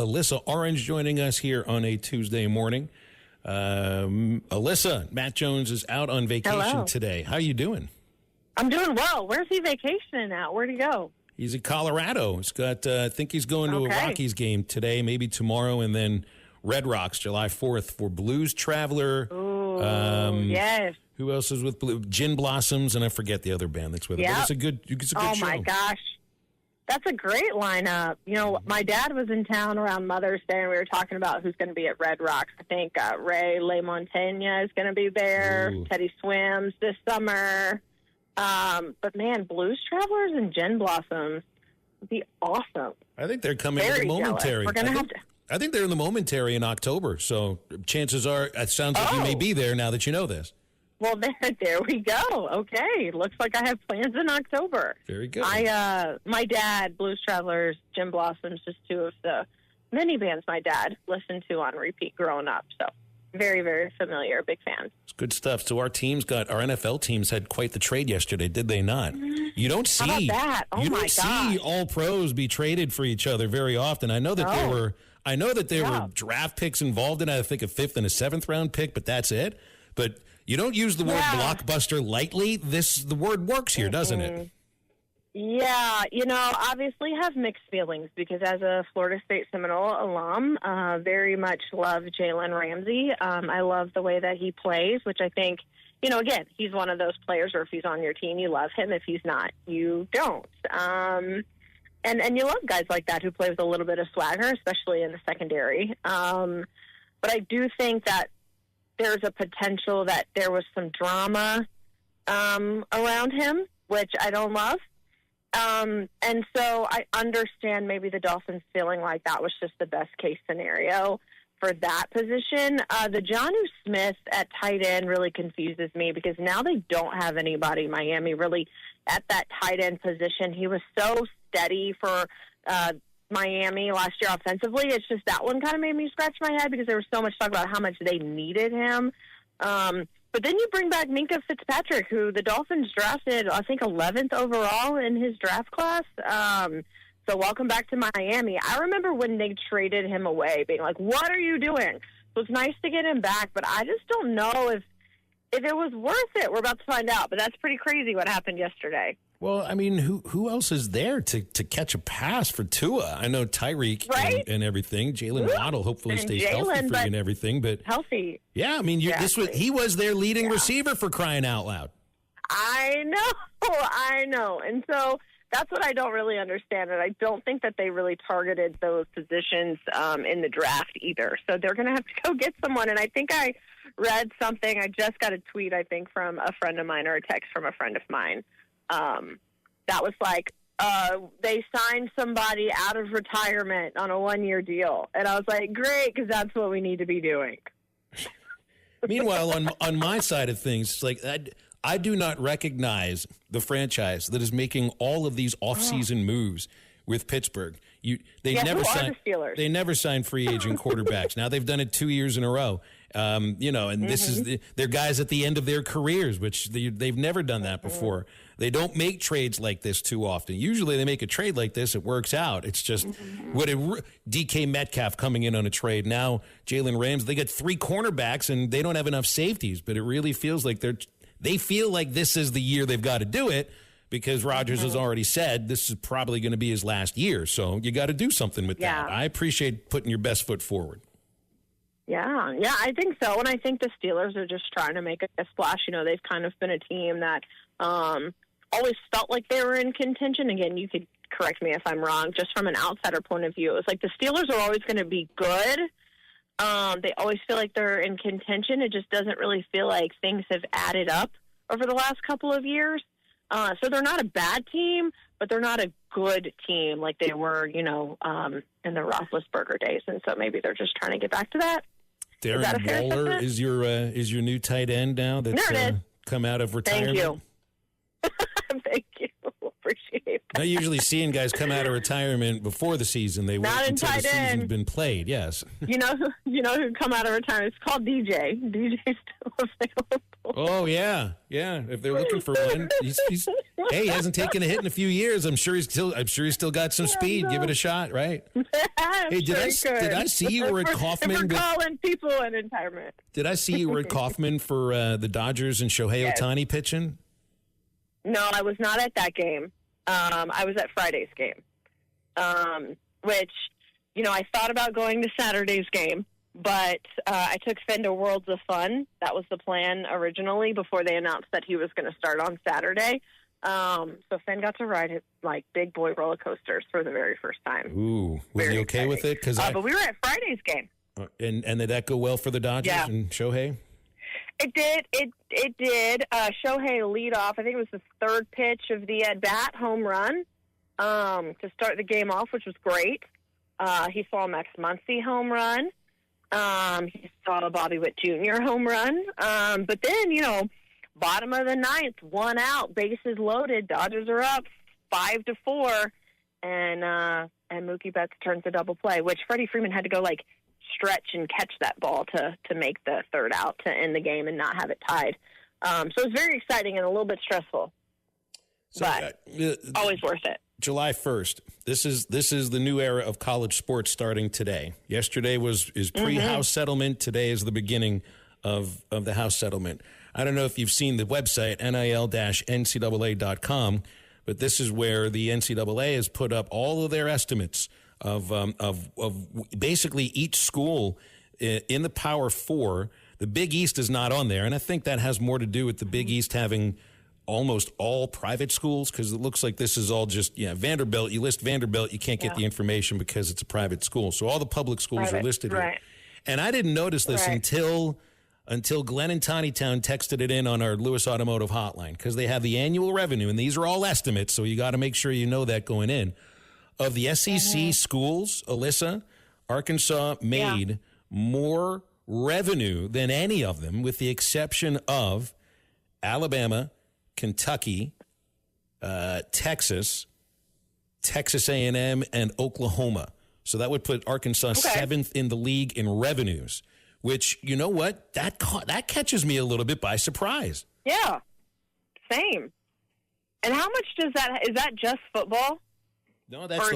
Alyssa Orange joining us here on a Tuesday morning. Alyssa, Matt Jones is out on vacation today. How are you doing? I'm doing well. Where's he vacationing at? Where'd he go? He's in Colorado. He's got, I think he's going to a Rockies game today, maybe tomorrow, and then Red Rocks July 4th for Blues Traveler. Ooh, yes. Who else is with Blue? Gin Blossoms, and I forget the other band that's with it. But it's a good show. Oh, my gosh. That's a great lineup. You know, my dad was in town around Mother's Day, and we were talking about who's going to be at Red Rocks. I think Ray LaMontagne is going to be there. Ooh. Teddy Swims this summer. But, man, Blues Travelers and Gin Blossoms would be awesome. I think they're coming to the Momentary. We're going to have to. I think they're in the Momentary in October, so chances are it sounds like you may be there now that you know this. Well, there we go. Okay, looks like I have plans in October. Very good. My dad, Blues Travelers, Gin Blossoms, just two of the many bands my dad listened to on repeat growing up. So very, very familiar, big fan. It's good stuff. So our NFL teams had quite the trade yesterday, did they not? You don't see How about that? Oh you my don't see all pros be traded for each other very often. I know that there were draft picks involved in it. I think a 5th and a 7th round pick, but that's it. But you don't use the word blockbuster lightly. The word works here, doesn't it? Yeah, obviously have mixed feelings because as a Florida State Seminole alum, very much love Jalen Ramsey. I love the way that he plays, which I think, again, he's one of those players where if he's on your team, you love him. If he's not, you don't. And you love guys like that who play with a little bit of swagger, especially in the secondary. But I do think that there's a potential that there was some drama around him, which I don't love. And so I understand maybe the Dolphins feeling like that was just the best case scenario for that position. The Jonnu Smith at tight end really confuses me because now they don't have anybody, Miami, really at that tight end position. He was so steady for Miami last year offensively. It's just that one kind of made me scratch my head because there was so much talk about how much they needed him. But then you bring back Minkah Fitzpatrick, who the Dolphins drafted, I think, 11th overall in his draft class. So welcome back to Miami. I remember when they traded him away, being like, what are you doing? So it's nice to get him back, but I just don't know if it was worth it. We're about to find out, but that's pretty crazy what happened yesterday. Well, I mean, who else is there to catch a pass for Tua? I know Tyreek and everything. Jalen Waddle hopefully stays healthy for you and everything. But healthy. Yeah, I mean, he was their leading receiver for crying out loud. I know. And so that's what I don't really understand. And I don't think that they really targeted those positions in the draft either. So they're going to have to go get someone. And I think I read something. I just got a tweet, I think, from a friend of mine or a text from a friend of mine. That was like, they signed somebody out of retirement on a 1-year deal. And I was like, great, because that's what we need to be doing. Meanwhile, on my side of things, it's like I do not recognize the franchise that is making all of these off-season moves with Pittsburgh. They never sign free agent quarterbacks. Now they've done it 2 years in a row. This is they're guys at the end of their careers, which they've never done that before. They don't make trades like this too often. Usually they make a trade like this, it works out. It's just DK Metcalf coming in on a trade. Now Jalen Ramsey, they get 3 cornerbacks and they don't have enough safeties, but it really feels like they feel like this is the year they've got to do it because Rodgers has already said this is probably going to be his last year. So you got to do something with that. I appreciate putting your best foot forward. Yeah, I think so. And I think the Steelers are just trying to make a splash. They've kind of been a team that always felt like they were in contention. Again, you could correct me if I'm wrong. Just from an outsider point of view, it was like the Steelers are always going to be good. They always feel like they're in contention. It just doesn't really feel like things have added up over the last couple of years. So they're not a bad team, but they're not a good team like they were, in the Roethlisberger days. And so maybe they're just trying to get back to that. Darren Waller is your new tight end now that's come out of retirement. Thank you. Thank you. Appreciate Not usually seeing guys come out of retirement before the season. They wait until the season's been played. Yes. You know who come out of retirement? It's called DJ. DJ's still available. Oh yeah. If they're looking for one, he hasn't taken a hit in a few years. I'm sure he's still got some speed. Give it a shot, right? Hey, did I see you were at Kauffman? If we're calling people in retirement. Did I see you were at Kauffman for the Dodgers and Shohei Ohtani pitching? No, I was not at that game. I was at Friday's game, which, I thought about going to Saturday's game, but I took Finn to Worlds of Fun. That was the plan originally before they announced that he was going to start on Saturday. So Finn got to ride big boy roller coasters for the very first time. Ooh, was he okay with it? But we were at Friday's game. And did that go well for the Dodgers and Shohei? It did. It did. Shohei lead off. I think it was the third pitch of the at-bat home run to start the game off, which was great. He saw Max Muncy home run. He saw Bobby Witt Jr. home run. But then, bottom of the ninth, 1 out, bases loaded. Dodgers are up 5-4, and Mookie Betts turns a double play, which Freddie Freeman had to go stretch and catch that ball to make the third out to end the game and not have it tied. So it was very exciting and a little bit stressful, but always worth it. July 1st. This is the new era of college sports starting today. Yesterday is pre-house settlement. Today is the beginning of the house settlement. I don't know if you've seen the website, nil-ncaa.com, but this is where the NCAA has put up all of their estimates of basically each school in the Power Four. The Big East is not on there, and I think that has more to do with the Big East having almost all private schools, because it looks like this is all just Vanderbilt. You list Vanderbilt, you can't get the information because it's a private school. So all the public schools are listed here. And I didn't notice this until Glenn and Tonytown texted it in on our Lewis Automotive hotline, because they have the annual revenue, and these are all estimates, so you got to make sure you know that going in. Of the SEC schools, Alyssa, Arkansas made more revenue than any of them, with the exception of Alabama, Kentucky, Texas A&M, and Oklahoma. So that would put Arkansas seventh in the league in revenues, which, you know what, that catches me a little bit by surprise. Yeah, same. And how much is that just football? No, that's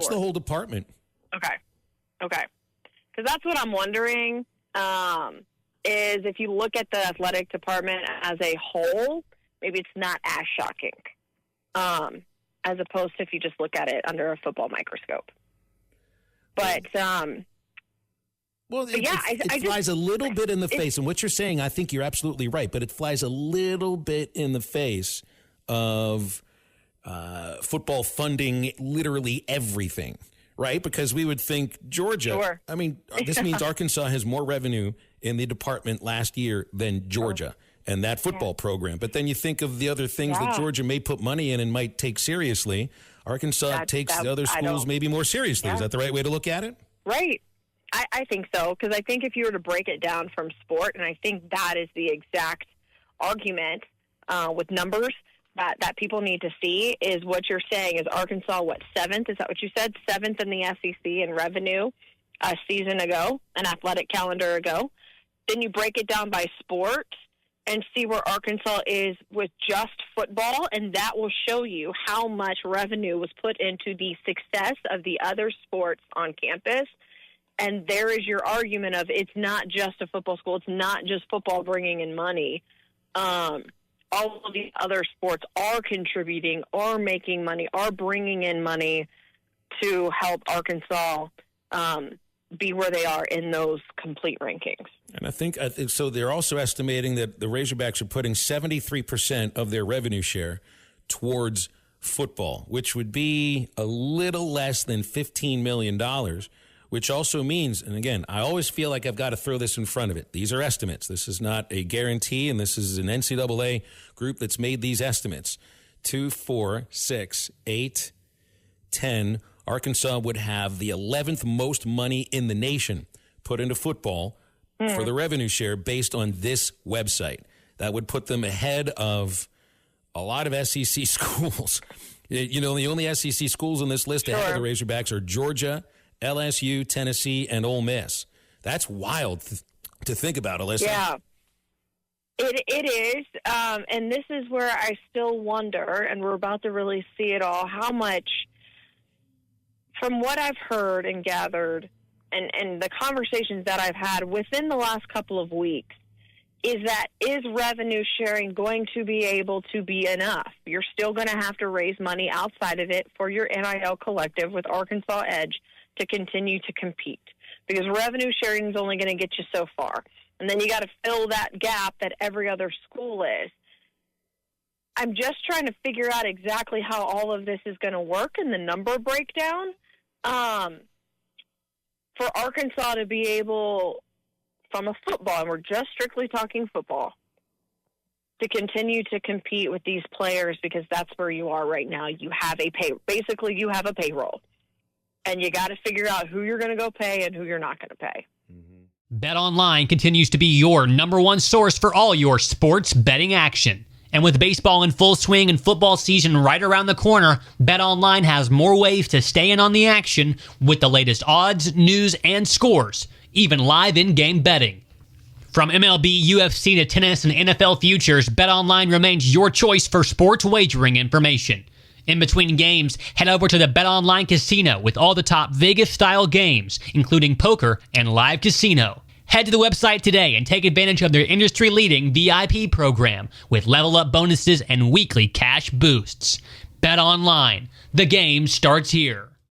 the whole department. Okay. Because that's what I'm wondering, is if you look at the athletic department as a whole, maybe it's not as shocking, as opposed to if you just look at it under a football microscope. But, it flies a little bit in the face. And what you're saying, I think you're absolutely right, but it flies a little bit in the face of football funding literally everything, right? Because we would think Georgia. Sure. I mean, this means Arkansas has more revenue in the department last year than Georgia and that football program. But then you think of the other things that Georgia may put money in and might take seriously. Arkansas takes the other schools maybe more seriously. Is that the right way to look at it? Right. I think so, because I think if you were to break it down from sport, and I think that is the exact argument with numbers that people need to see, is what you're saying is Arkansas, seventh? Is that what you said? Seventh in the SEC in revenue a season ago, an athletic calendar ago. Then you break it down by sport and see where Arkansas is with just football, and that will show you how much revenue was put into the success of the other sports on campus. And there is your argument of it's not just a football school. It's not just football bringing in money. All of the other sports are contributing, are making money, are bringing in money to help Arkansas be where they are in those complete rankings. And I think so. They're also estimating that the Razorbacks are putting 73% of their revenue share towards football, which would be a little less than $15 million, which also means, and again, I always feel like I've got to throw this in front of it. These are estimates. This is not a guarantee, and this is an NCAA group that's made these estimates. 2, 4, 6, 8, 10. Arkansas would have the 11th most money in the nation put into football for the revenue share based on this website. That would put them ahead of a lot of SEC schools. You know, the only SEC schools on this list ahead of the Razorbacks are Georgia, LSU, Tennessee, and Ole Miss. That's wild to think about, Alyssa. Yeah, it is. And this is where I still wonder, and we're about to really see it all, how much, from what I've heard and gathered, and the conversations that I've had within the last couple of weeks, is revenue sharing going to be able to be enough? You're still going to have to raise money outside of it for your NIL collective with Arkansas Edge to continue to compete, because revenue sharing is only going to get you so far. And then you got to fill that gap that every other school is. I'm just trying to figure out exactly how all of this is going to work and the number breakdown. For Arkansas to be able, from a football, and we're just strictly talking football, to continue to compete with these players, because that's where you are right now. You have basically you have a payroll, and you got to figure out who you're going to go pay and who you're not going to pay. BetOnline continues to be your number one source for all your sports betting action. And with baseball in full swing and football season right around the corner, BetOnline has more ways to stay in on the action with the latest odds, news, and scores, even live in-game betting. From MLB, UFC to tennis and NFL futures, BetOnline remains your choice for sports wagering information. In between games, head over to the BetOnline Casino with all the top Vegas-style games, including poker and live casino. Head to the website today and take advantage of their industry-leading VIP program with level-up bonuses and weekly cash boosts. BetOnline. The game starts here.